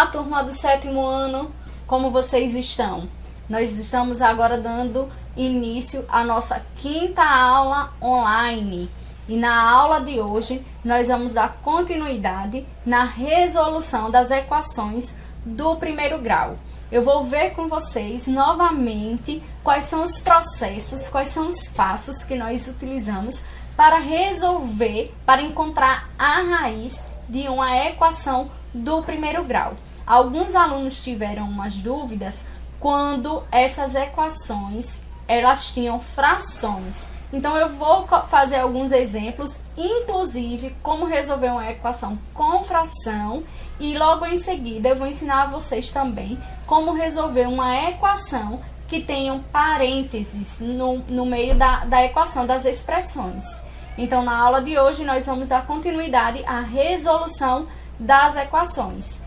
Olá, turma do 7º ano, como vocês estão? Nós estamos agora dando início à nossa 5ª aula online. E na aula de hoje, nós vamos dar continuidade na resolução das equações do primeiro grau. Eu vou ver com vocês novamente quais são os processos, quais são os passos que nós utilizamos para resolver, para encontrar a raiz de uma equação do primeiro grau. Alguns alunos tiveram umas dúvidas quando essas equações, elas tinham frações. Então eu vou fazer alguns exemplos, inclusive como resolver uma equação com fração, e logo em seguida eu vou ensinar a vocês também como resolver uma equação que tenham parênteses no meio da equação, das expressões. Então na aula de hoje nós vamos dar continuidade à resolução das equações.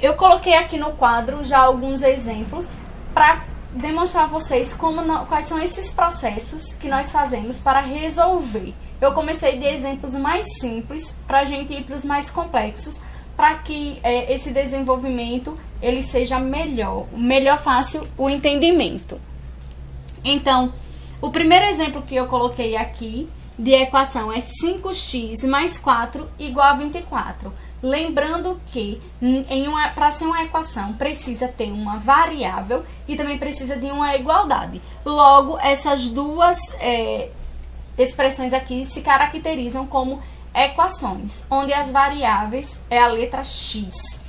Eu coloquei aqui no quadro já alguns exemplos para demonstrar a vocês quais são esses processos que nós fazemos para resolver. Eu comecei de exemplos mais simples para a gente ir para os mais complexos, para que esse desenvolvimento ele seja melhor fácil o entendimento. Então, o primeiro exemplo que eu coloquei aqui de equação é 5x mais 4 igual a 24. Lembrando que para ser uma equação precisa ter uma variável e também precisa de uma igualdade. Logo, essas duas expressões aqui se caracterizam como equações, onde as variáveis é a letra x.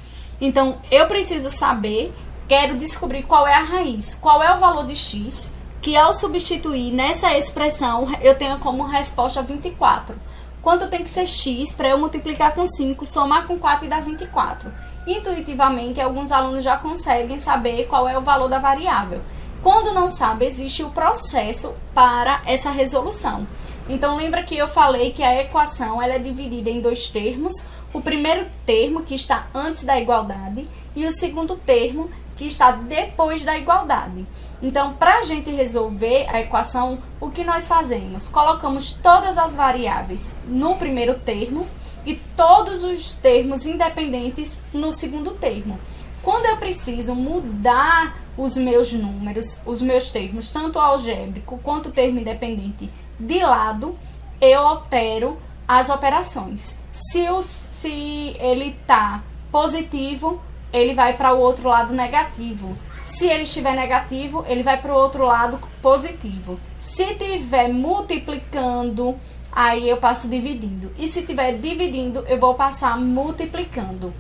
Então, eu preciso saber, quero descobrir qual é a raiz, qual é o valor de x, que ao substituir nessa expressão eu tenho como resposta 24. Quanto tem que ser x para eu multiplicar com 5, somar com 4 e dar 24? Intuitivamente, alguns alunos já conseguem saber qual é o valor da variável. Quando não sabe, existe o processo para essa resolução. Então, lembra que eu falei que a equação ela é dividida em dois termos. O primeiro termo, que está antes da igualdade, e o segundo termo, que está depois da igualdade. Então, para a gente resolver a equação, o que nós fazemos? Colocamos todas as variáveis no primeiro termo e todos os termos independentes no segundo termo. Quando eu preciso mudar os meus números, os meus termos, tanto algébrico quanto termo independente, de lado, eu altero as operações. Se ele está positivo, ele vai para o outro lado negativo. Se ele estiver negativo, ele vai para o outro lado positivo. Se estiver multiplicando, aí eu passo dividindo. E se estiver dividindo, eu vou passar multiplicando.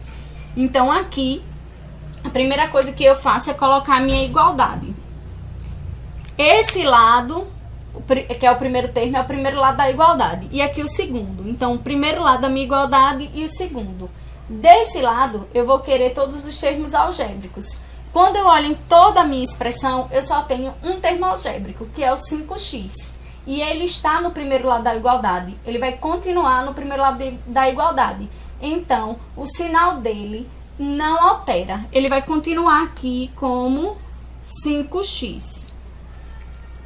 Então, aqui, a primeira coisa que eu faço é colocar a minha igualdade. Esse lado, que é o primeiro termo, é o primeiro lado da igualdade. E aqui o segundo. Então, o primeiro lado da minha igualdade e o segundo. Desse lado, eu vou querer todos os termos algébricos. Quando eu olho em toda a minha expressão, eu só tenho um termo algébrico, que é o 5x. E ele está no primeiro lado da igualdade. Ele vai continuar no primeiro lado da igualdade. Então, o sinal dele não altera. Ele vai continuar aqui como 5x.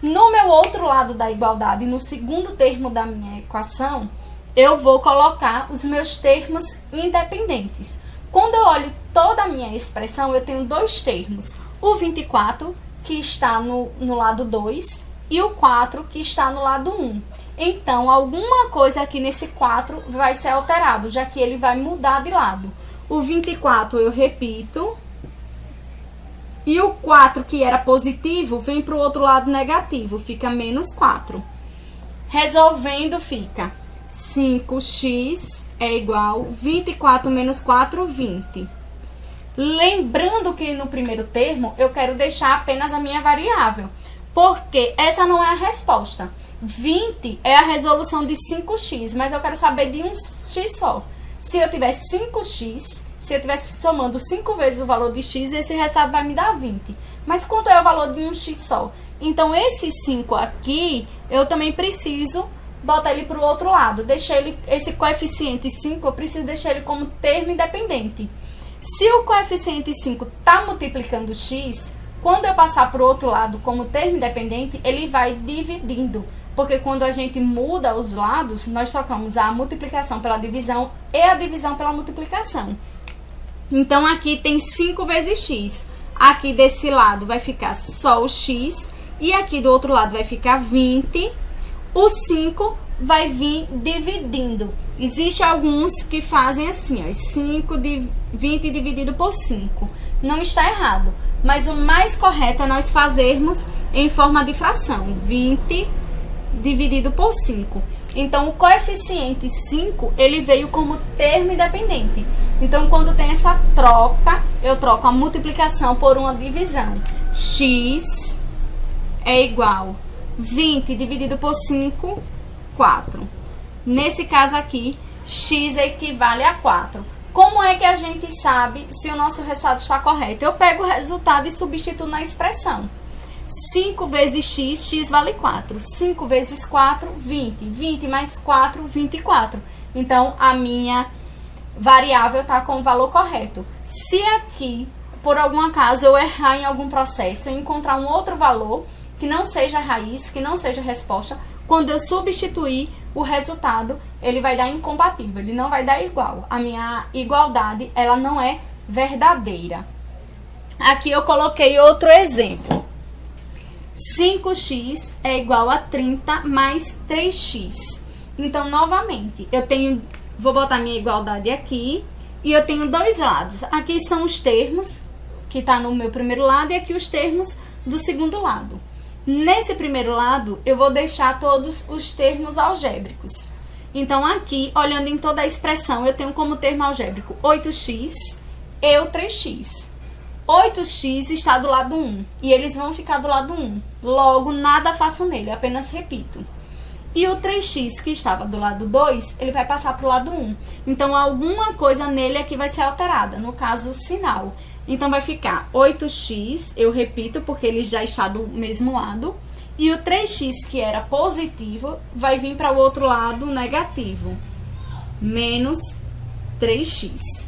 No meu outro lado da igualdade, no segundo termo da minha equação, eu vou colocar os meus termos independentes. Quando eu olho toda a minha expressão, eu tenho dois termos. O 24, que está no lado 2, e o 4, que está no lado 1. Então, alguma coisa aqui nesse 4 vai ser alterado, já que ele vai mudar de lado. O 24 eu repito. E o 4, que era positivo, vem para o outro lado negativo, fica menos 4. Resolvendo, fica 5x é igual 24 menos 4, 20. Lembrando que no primeiro termo, eu quero deixar apenas a minha variável, porque essa não é a resposta. 20 é a resolução de 5x, mas eu quero saber de um x só. Se eu tiver 5x, se eu estivesse somando 5 vezes o valor de x, esse resultado vai me dar 20. Mas quanto é o valor de um x só? Então, esse 5 aqui, eu também preciso botar ele para o outro lado. Esse coeficiente 5, eu preciso deixar ele como termo independente. Se o coeficiente 5 está multiplicando x, quando eu passar para o outro lado como termo independente, ele vai dividindo. Porque quando a gente muda os lados, nós trocamos a multiplicação pela divisão e a divisão pela multiplicação. Então, aqui tem 5 vezes x. Aqui desse lado vai ficar só o x. E aqui do outro lado vai ficar 20. O 5 vai vir dividindo. Existem alguns que fazem assim, ó, 20 dividido por 5. Não está errado. Mas o mais correto é nós fazermos em forma de fração. 20 dividido por 5. Então, o coeficiente 5, ele veio como termo independente. Então, quando tem essa troca, eu troco a multiplicação por uma divisão. X é igual 20 dividido por 5, 4. Nesse caso aqui, x equivale a 4. Como é que a gente sabe se o nosso resultado está correto? Eu pego o resultado e substituo na expressão. 5 vezes x, x vale 4. 5 vezes 4, 20. 20 mais 4, 24. Então, a minha variável está com o valor correto. Se aqui, por algum acaso, eu errar em algum processo e encontrar um outro valor que não seja raiz, que não seja resposta, quando eu substituir o resultado, ele vai dar incompatível, ele não vai dar igual. A minha igualdade, ela não é verdadeira. Aqui eu coloquei outro exemplo. 5x é igual a 30 mais 3x. Então, novamente, vou botar minha igualdade aqui e eu tenho dois lados. Aqui são os termos, que está no meu primeiro lado, e aqui os termos do segundo lado. Nesse primeiro lado, eu vou deixar todos os termos algébricos. Então, aqui, olhando em toda a expressão, eu tenho como termo algébrico 8x e o 3x. 8x está do lado 1 e eles vão ficar do lado 1. Logo, nada faço nele, apenas repito. E o 3x que estava do lado 2, ele vai passar para o lado 1. Então, alguma coisa nele aqui vai ser alterada, no caso, o sinal. Então, vai ficar 8x, eu repito, porque ele já está do mesmo lado. E o 3x, que era positivo, vai vir para o outro lado negativo. Menos 3x.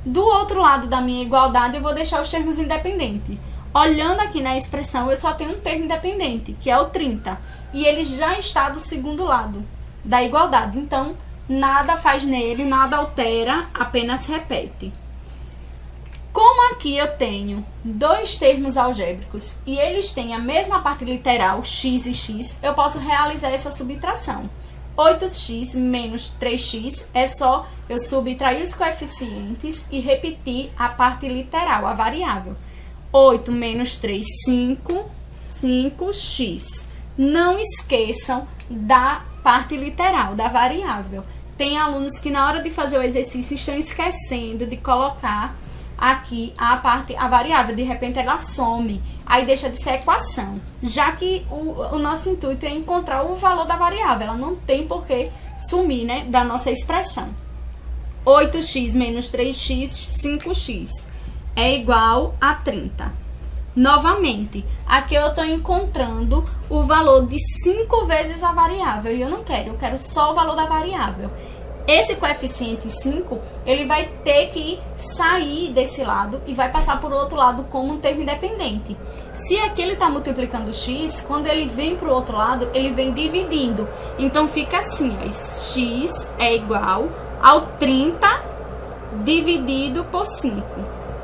Do outro lado da minha igualdade, eu vou deixar os termos independentes. Olhando aqui na expressão, eu só tenho um termo independente, que é o 30. E ele já está do segundo lado da igualdade. Então, nada faz nele, nada altera, apenas repete. Como aqui eu tenho dois termos algébricos e eles têm a mesma parte literal, x e x, eu posso realizar essa subtração. 8x menos 3x é só eu subtrair os coeficientes e repetir a parte literal, a variável. 8 menos 3, 5, 5x. Não esqueçam da parte literal, da variável. Tem alunos que na hora de fazer o exercício estão esquecendo de colocar aqui a variável, de repente ela some, aí deixa de ser equação, já que o nosso intuito é encontrar o valor da variável, ela não tem por que sumir, né, da nossa expressão. 8x menos 3x, 5x, é igual a 30. Novamente, aqui eu estou encontrando o valor de 5 vezes a variável, e eu quero só o valor da variável. Esse coeficiente 5, ele vai ter que sair desse lado e vai passar por outro lado como um termo independente. Se aqui ele está multiplicando x, quando ele vem para o outro lado, ele vem dividindo. Então, fica assim, ó, x é igual ao 30 dividido por 5.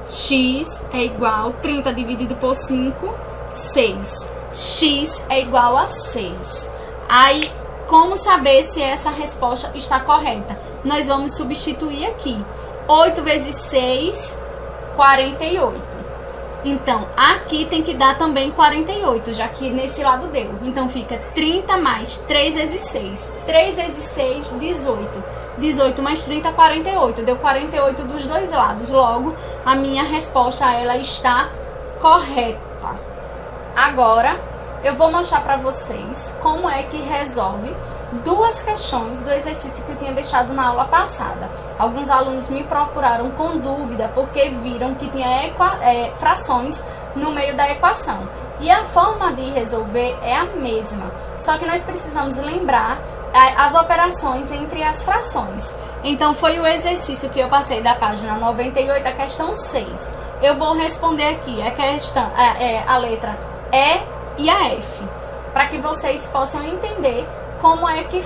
X é igual a 30 dividido por 5, 6. X é igual a 6. Aí, como saber se essa resposta está correta? Nós vamos substituir aqui. 8 vezes 6, 48. Então, aqui tem que dar também 48, já que nesse lado deu. Então, fica 30 mais 3 vezes 6. 3 vezes 6, 18. 18 mais 30, 48. Deu 48 dos dois lados. Logo, a minha resposta ela está correta. Agora, eu vou mostrar para vocês como é que resolve duas questões do exercício que eu tinha deixado na aula passada. Alguns alunos me procuraram com dúvida porque viram que tinha frações no meio da equação. E a forma de resolver é a mesma, só que nós precisamos lembrar as operações entre as frações. Então, foi o exercício que eu passei da página 98, a questão 6. Eu vou responder aqui a letra E e a F, para que vocês possam entender como é que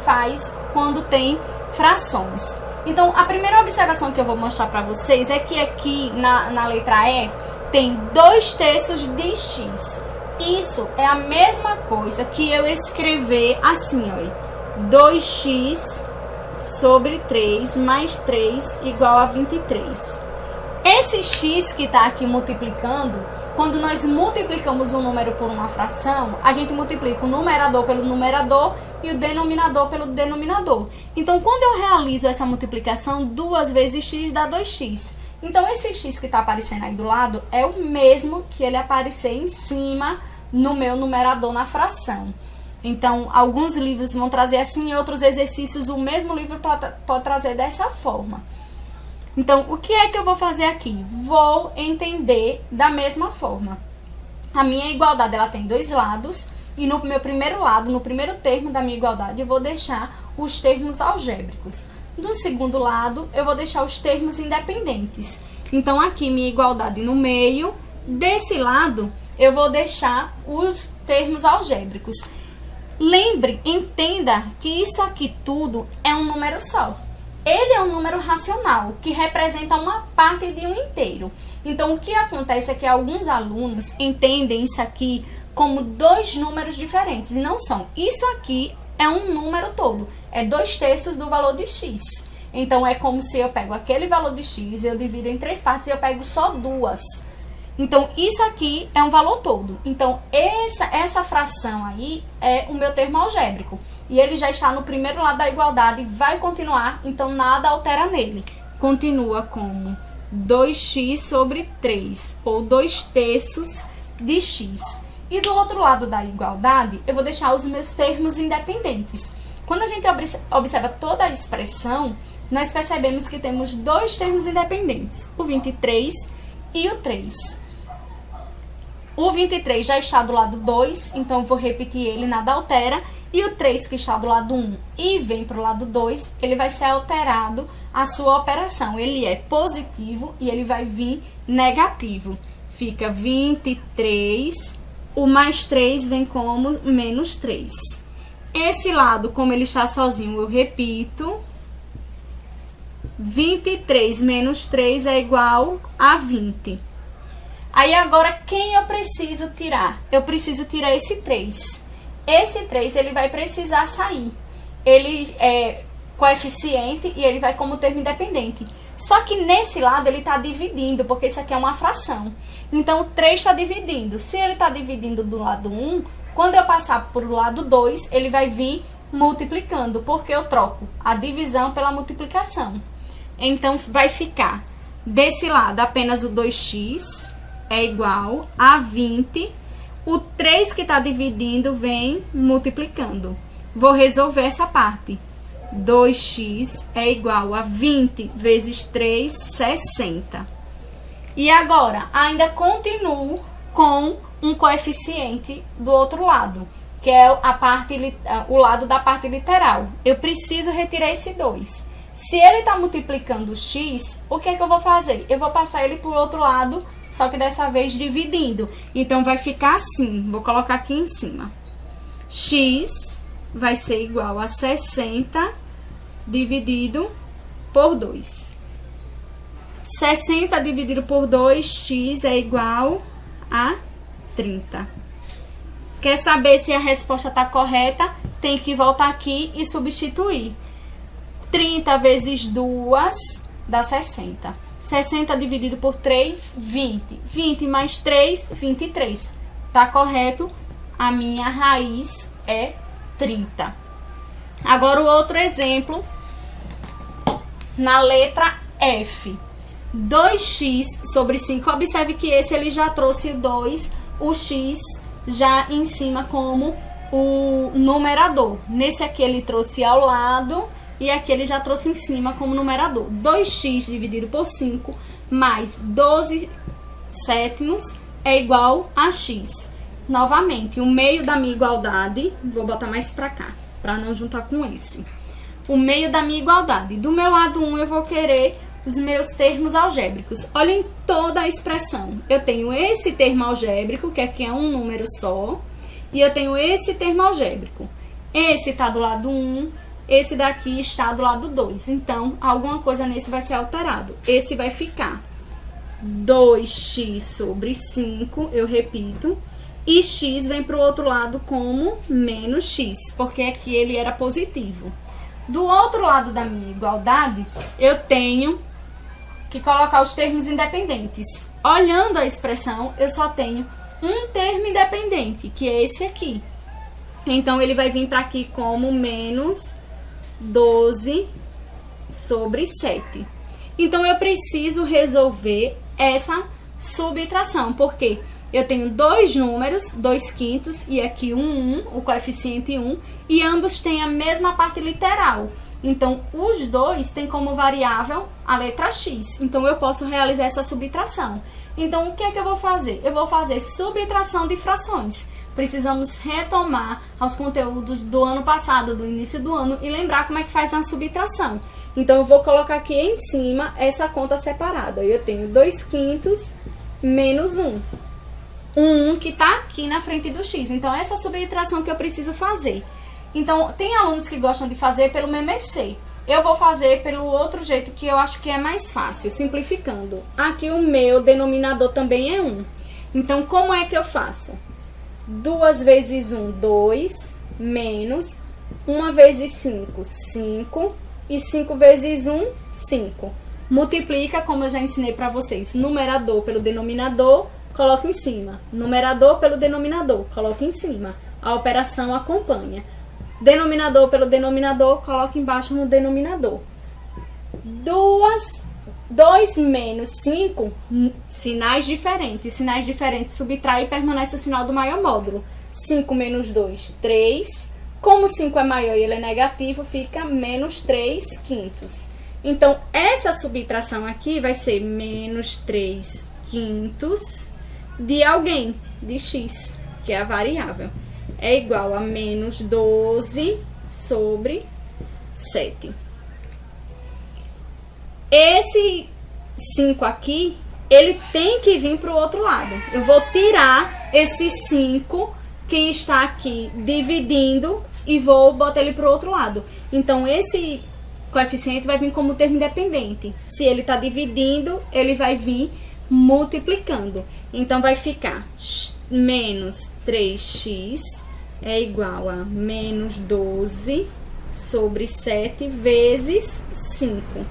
faz quando tem frações. Então, a primeira observação que eu vou mostrar para vocês é que aqui na letra E tem 2/3 de x. Isso é a mesma coisa que eu escrever assim, ó, 2x sobre 3 mais 3 igual a 23. Esse x que está aqui multiplicando, quando nós multiplicamos um número por uma fração, a gente multiplica o numerador pelo numerador e o denominador pelo denominador. Então, quando eu realizo essa multiplicação, 2 vezes x dá 2x. Então, esse x que está aparecendo aí do lado é o mesmo que ele aparecer em cima no meu numerador na fração. Então, alguns livros vão trazer assim, e outros exercícios o mesmo livro pode trazer dessa forma. Então, o que é que eu vou fazer aqui? Vou entender da mesma forma. A minha igualdade, ela tem 2 lados, e no meu primeiro lado, no primeiro termo da minha igualdade, eu vou deixar os termos algébricos. No segundo lado, eu vou deixar os termos independentes. Então, aqui, minha igualdade no meio. Desse lado, eu vou deixar os termos algébricos. Lembre, entenda que isso aqui tudo é um número só. Ele é um número racional, que representa uma parte de um inteiro. Então, o que acontece é que alguns alunos entendem isso aqui como 2 números diferentes, e não são. Isso aqui é um número todo, é 2/3 do valor de x. Então, é como se eu pego aquele valor de x, eu divido em 3 partes e eu pego só 2. Então, isso aqui é um valor todo. Então, essa fração aí é o meu termo algébrico. E ele já está no primeiro lado da igualdade, vai continuar, então nada altera nele. Continua como 2x sobre 3, ou 2/3 de x. E do outro lado da igualdade, eu vou deixar os meus termos independentes. Quando a gente observa toda a expressão, nós percebemos que temos 2 termos independentes, o 23 e o 3. O 23 já está do lado 2, então eu vou repetir ele, nada altera. E o 3 que está do lado 1 e vem para o lado 2, ele vai ser alterado a sua operação. Ele é positivo e ele vai vir negativo. Fica 23, o mais 3 vem como menos 3. Esse lado, como ele está sozinho, eu repito. 23 menos 3 é igual a 20. Aí agora, quem eu preciso tirar? Eu preciso tirar esse 3. Esse 3, ele vai precisar sair. Ele é coeficiente e ele vai como termo independente. Só que nesse lado ele está dividindo, porque isso aqui é uma fração. Então, o 3 está dividindo. Se ele está dividindo do lado 1, quando eu passar para o lado 2, ele vai vir multiplicando, porque eu troco a divisão pela multiplicação. Então, vai ficar desse lado apenas o 2x é igual a 20. O 3 que está dividindo vem multiplicando. Vou resolver essa parte. 2x é igual a 20 vezes 3, 60. E agora, ainda continuo com um coeficiente do outro lado, que é o lado da parte literal. Eu preciso retirar esse 2. Se ele está multiplicando x, o que é que eu vou fazer? Eu vou passar ele para o outro lado, só que dessa vez dividindo. Então, vai ficar assim. Vou colocar aqui em cima. X vai ser igual a 60 dividido por 2. 60 dividido por 2, x é igual a 30. Quer saber se a resposta está correta? Tem que voltar aqui e substituir. 30 vezes 2 dá 60. 60 dividido por 3, 20. 20 mais 3, 23. Tá correto? A minha raiz é 30. Agora, o outro exemplo, na letra F. 2x sobre 5. Observe que esse ele já trouxe 2, o x já em cima como o numerador. Nesse aqui ele trouxe ao lado e aqui ele já trouxe em cima como numerador. 2x dividido por 5 mais 12 sétimos é igual a x. Novamente, o meio da minha igualdade, vou botar mais pra cá, pra não juntar com esse. O meio da minha igualdade. Do meu lado 1 eu vou querer os meus termos algébricos. Olhem toda a expressão. Eu tenho esse termo algébrico, que aqui é um número só, e eu tenho esse termo algébrico. Esse está do lado 1, esse daqui está do lado 2. Então, alguma coisa nesse vai ser alterado. Esse vai ficar 2x sobre 5, eu repito. E x vem para o outro lado como menos x, porque aqui ele era positivo. Do outro lado da minha igualdade, eu tenho que colocar os termos independentes. Olhando a expressão, eu só tenho um termo independente, que é esse aqui. Então, ele vai vir para aqui como menos 12 sobre 7. Então, eu preciso resolver essa subtração, porque eu tenho dois números, 2/5 e aqui o coeficiente 1, e ambos têm a mesma parte literal. Então, os dois têm como variável a letra x. Então, eu posso realizar essa subtração. Então, o que é que eu vou fazer? Eu vou fazer subtração de frações. Precisamos retomar aos conteúdos do ano passado, do início do ano, e lembrar como é que faz a subtração. Então, eu vou colocar aqui em cima essa conta separada. Eu tenho 2/5 menos 1. Um que está aqui na frente do x. Então, essa subtração que eu preciso fazer. Então, tem alunos que gostam de fazer pelo MMC. Eu vou fazer pelo outro jeito que eu acho que é mais fácil, simplificando. Aqui o meu denominador também é 1. Então, como é que eu faço? 2 vezes 1, 2, menos 1 vezes 5, 5, e 5 vezes 1, 5. Multiplica, como eu já ensinei para vocês, numerador pelo denominador, coloca em cima. Numerador pelo denominador, coloca em cima. A operação acompanha. Denominador pelo denominador, coloca embaixo no denominador. 2 menos 5, sinais diferentes. Sinais diferentes subtrai e permanece o sinal do maior módulo. 5 menos 2, 3. Como 5 é maior e ele é negativo, fica menos 3/5. Então, essa subtração aqui vai ser menos 3/5 de alguém, de x, que é a variável. É igual a menos 12 sobre 7. Esse 5 aqui, ele tem que vir para o outro lado. Eu vou tirar esse 5 que está aqui dividindo e vou botar ele para o outro lado. Então, esse coeficiente vai vir como termo independente. Se ele está dividindo, ele vai vir multiplicando. Então, vai ficar menos 3x é igual a menos 12 sobre 7 vezes 5.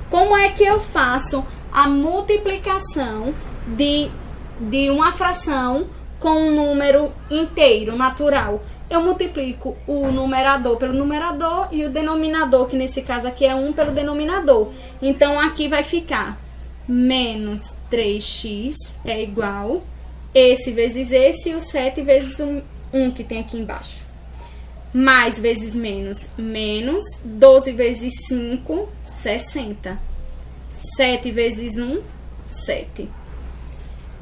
Como é que eu faço a multiplicação de uma fração com um número inteiro, natural? Eu multiplico o numerador pelo numerador e o denominador, que nesse caso aqui é 1, pelo denominador. Então, aqui vai ficar menos 3x é igual esse vezes esse e o 7 vezes 1 que tem aqui embaixo. Mais vezes menos, menos 12 vezes 5, 60. 7 vezes 1, 7.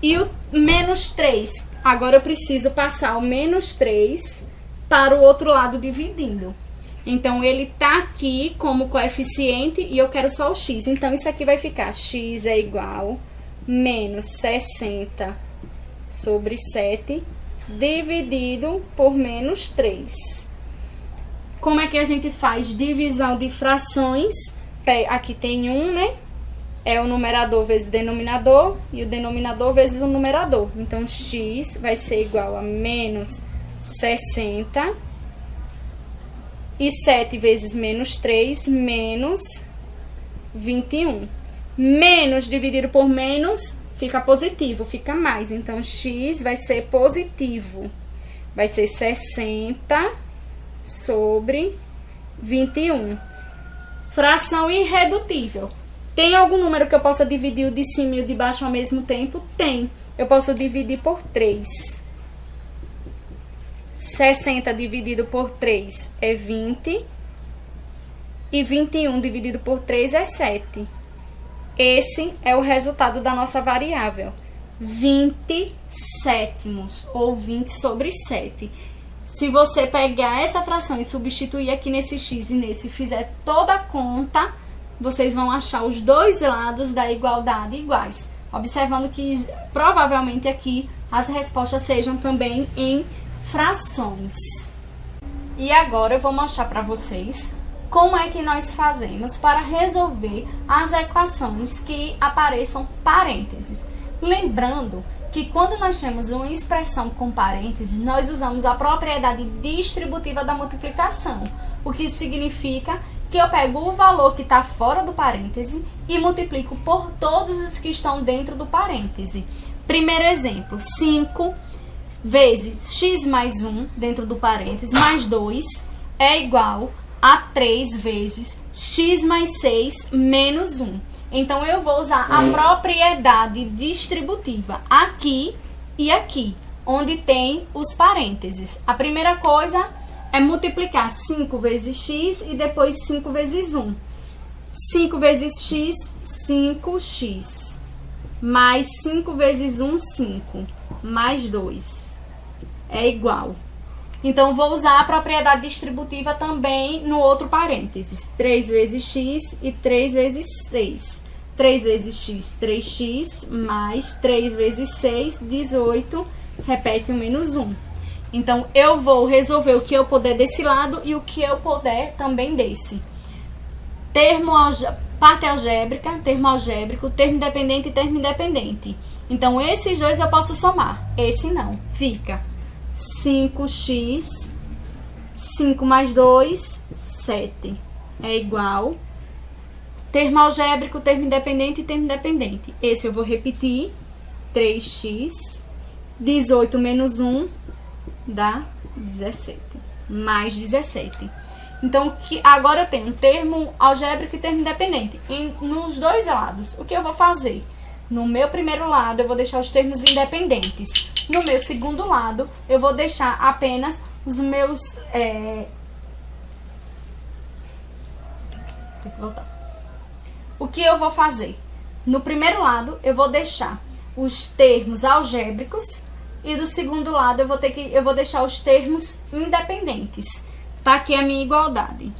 E o menos 3, agora eu preciso passar o menos 3 para o outro lado dividindo. Então, ele tá aqui como coeficiente e eu quero só o x. Então, isso aqui vai ficar x é igual menos 60 sobre 7 dividido por menos 3. Como é que a gente faz divisão de frações? Aqui tem 1, né? É o numerador vezes o denominador e o denominador vezes o numerador. Então, x vai ser igual a menos 60 e 7 vezes menos 3, menos 21. Menos dividido por menos fica positivo, fica mais. Então, x vai ser positivo. Vai ser 60 sobre 21. Fração irredutível. Tem algum número que eu possa dividir o de cima e o de baixo ao mesmo tempo? Tem. Eu posso dividir por 3. 60 dividido por 3 é 20. E 21 dividido por 3 é 7. Esse é o resultado da nossa variável. 20 sétimos, ou 20 sobre 7. Se você pegar essa fração e substituir aqui nesse x e nesse, fizer toda a conta, vocês vão achar os dois lados da igualdade iguais. Observando que provavelmente aqui as respostas sejam também em frações. E agora eu vou mostrar para vocês como é que nós fazemos para resolver as equações que apareçam parênteses? Lembrando que quando nós temos uma expressão com parênteses, nós usamos a propriedade distributiva da multiplicação, o que significa que eu pego o valor que está fora do parêntese e multiplico por todos os que estão dentro do parêntese. Primeiro exemplo, 5 vezes x mais 1 dentro do parêntese mais 2 é igual a 3 vezes x mais 6 menos 1. Então, eu vou usar a propriedade distributiva aqui e aqui, onde tem os parênteses. A primeira coisa é multiplicar 5 vezes x e depois 5 vezes 1. 5 vezes x, 5x. Mais 5 vezes 1, 5. Mais 2. É igual. Então, vou usar a propriedade distributiva também no outro parênteses. 3 vezes x e 3 vezes 6. 3 vezes x, 3x, mais 3 vezes 6, 18. Repete o menos 1. Então, eu vou resolver o que eu puder desse lado e o que eu puder também desse. Parte algébrica, termo algébrico, termo independente e termo independente. Então, esses dois eu posso somar. Esse não. Fica 5x, 5 mais 2, 7. É igual. Termo algébrico, termo independente e termo independente. Esse eu vou repetir. 3x, 18 menos 1, dá 17. Mais 17. Então, agora eu tenho um termo algébrico e termo independente. Nos dois lados, o que eu vou fazer? No meu primeiro lado, eu vou deixar os termos independentes. No meu segundo lado, eu vou deixar apenas os meus... Tem que voltar. O que eu vou fazer? No primeiro lado, eu vou deixar os termos algébricos e do segundo lado, eu vou deixar os termos independentes. Tá aqui a minha igualdade.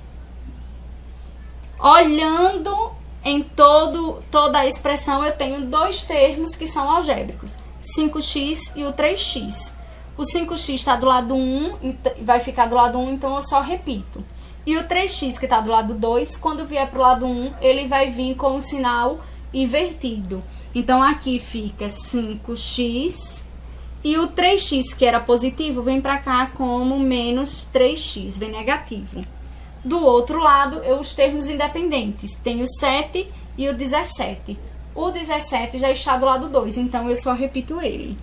Olhando em toda a expressão, eu tenho dois termos que são algébricos. 5x e o 3x. O 5x está do lado 1, vai ficar do lado 1, então eu só repito. E o 3x que está do lado 2, quando vier para o lado 1, ele vai vir com o sinal invertido. Então, aqui fica 5x e o 3x, que era positivo, vem para cá como menos 3x, vem negativo. Do outro lado, os termos independentes. Tem o 7 e o 17. O 17 já está do lado 2, então eu só repito ele.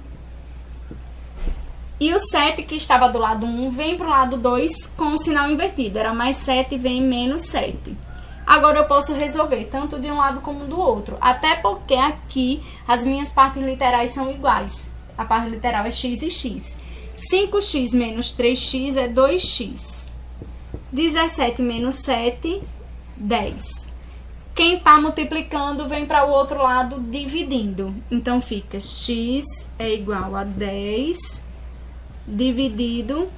E o 7, que estava do lado 1, vem para o lado 2 com o sinal invertido. Era mais 7, vem menos 7. Agora eu posso resolver tanto de um lado como do outro. Até porque aqui as minhas partes literais são iguais. A parte literal é x e x. 5x menos 3x é 2x. 17 menos 7, 10. Quem está multiplicando vem para o outro lado dividindo. Então, fica x é igual a 10 dividido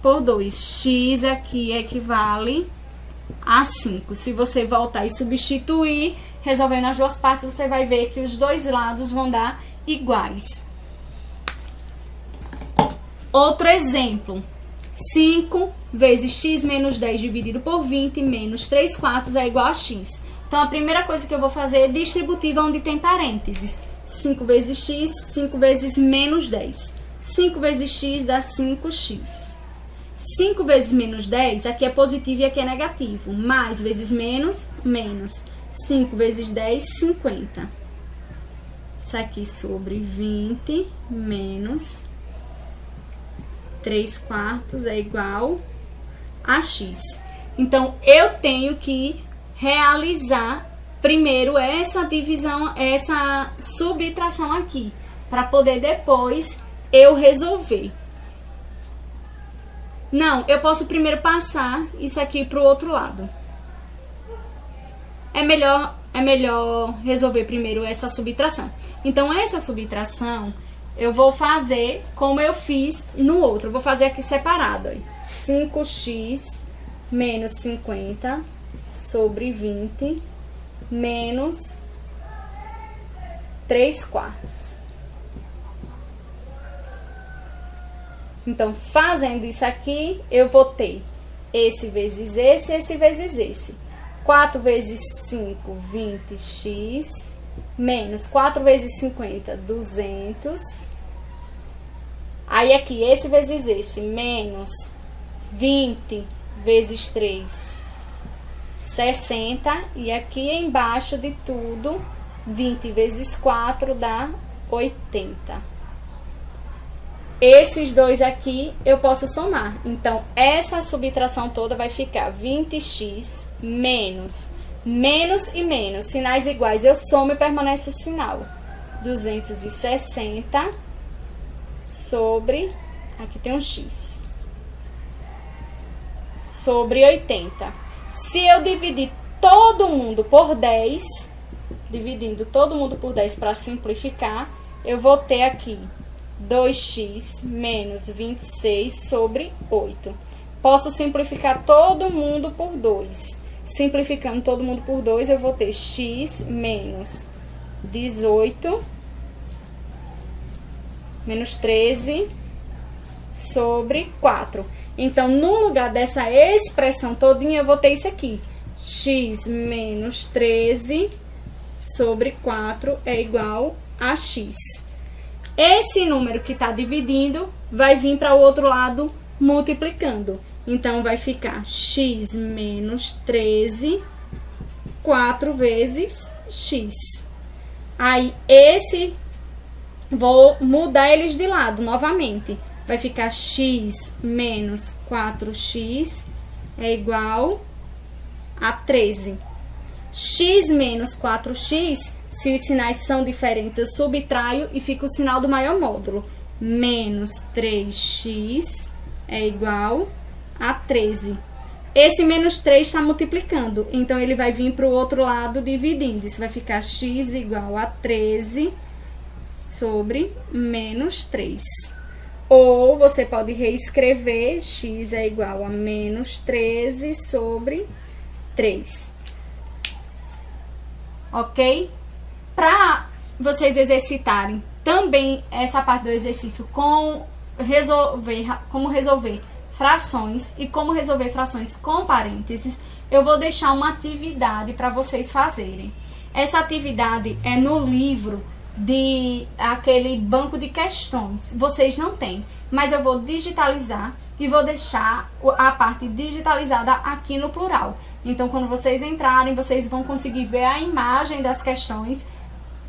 por 2. X aqui equivale a 5. Se você voltar e substituir, resolvendo as duas partes, você vai ver que os dois lados vão dar iguais. Outro exemplo. 5 vezes x menos 10 dividido por 20 menos 3 quartos é igual a x. Então, a primeira coisa que eu vou fazer é distributiva onde tem parênteses. 5 vezes x, 5 vezes menos 10. 5 vezes x dá 5x. 5 vezes menos 10, aqui é positivo e aqui é negativo. Mais vezes menos, menos. 5 vezes 10, 50. Isso aqui sobre 20 menos 3 quartos é igual a x. Então, eu tenho que realizar primeiro essa divisão, essa subtração aqui, para poder depois eu resolver. Não, eu posso primeiro passar isso aqui para o outro lado. É melhor resolver primeiro essa subtração. Então, essa subtração eu vou fazer como eu fiz no outro. Eu vou fazer aqui separado. 5x menos 50 sobre 20 menos 3 quartos. Então, fazendo isso aqui, eu vou ter esse vezes esse vezes esse. 4 vezes 5, 20x, menos 4 vezes 50, 200. Aí aqui, esse vezes esse, menos 20 vezes 3, 60. E aqui embaixo de tudo, 20 vezes 4 dá 80. Esses dois aqui eu posso somar. Então, essa subtração toda vai ficar 20x menos e menos. Sinais iguais, eu somo e permanece o sinal. 260 sobre, aqui tem um x, sobre 80. Se eu dividir todo mundo por 10, dividindo todo mundo por 10 para simplificar, eu vou ter aqui 2x menos 26 sobre 8. Posso simplificar todo mundo por 2. Simplificando todo mundo por 2, eu vou ter x menos 18 menos 13 sobre 4. Então, no lugar dessa expressão todinha, eu vou ter isso aqui. X menos 13 sobre 4 é igual a x. Esse número que está dividindo vai vir para o outro lado multiplicando. Então, vai ficar x menos 13, 4 vezes x. Aí, esse, vou mudar eles de lado novamente. Vai ficar x menos 4x é igual a 13. X menos 4x, se os sinais são diferentes, eu subtraio e fica o sinal do maior módulo. Menos 3x é igual a 13. Esse menos 3 está multiplicando, então ele vai vir para o outro lado dividindo. Isso vai ficar x igual a 13 sobre menos 3. Ou você pode reescrever, x é igual a menos 13 sobre 3. Ok? Para vocês exercitarem também essa parte do exercício como resolver frações e como resolver frações com parênteses, eu vou deixar uma atividade para vocês fazerem. Essa atividade é no livro de aquele banco de questões. Vocês não têm, mas eu vou digitalizar e vou deixar a parte digitalizada aqui no plural. Então, quando vocês entrarem, vocês vão conseguir ver a imagem das questões,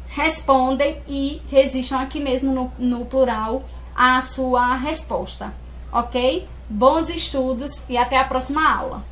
respondem e registram aqui mesmo no plural a sua resposta, ok? Bons estudos e até a próxima aula!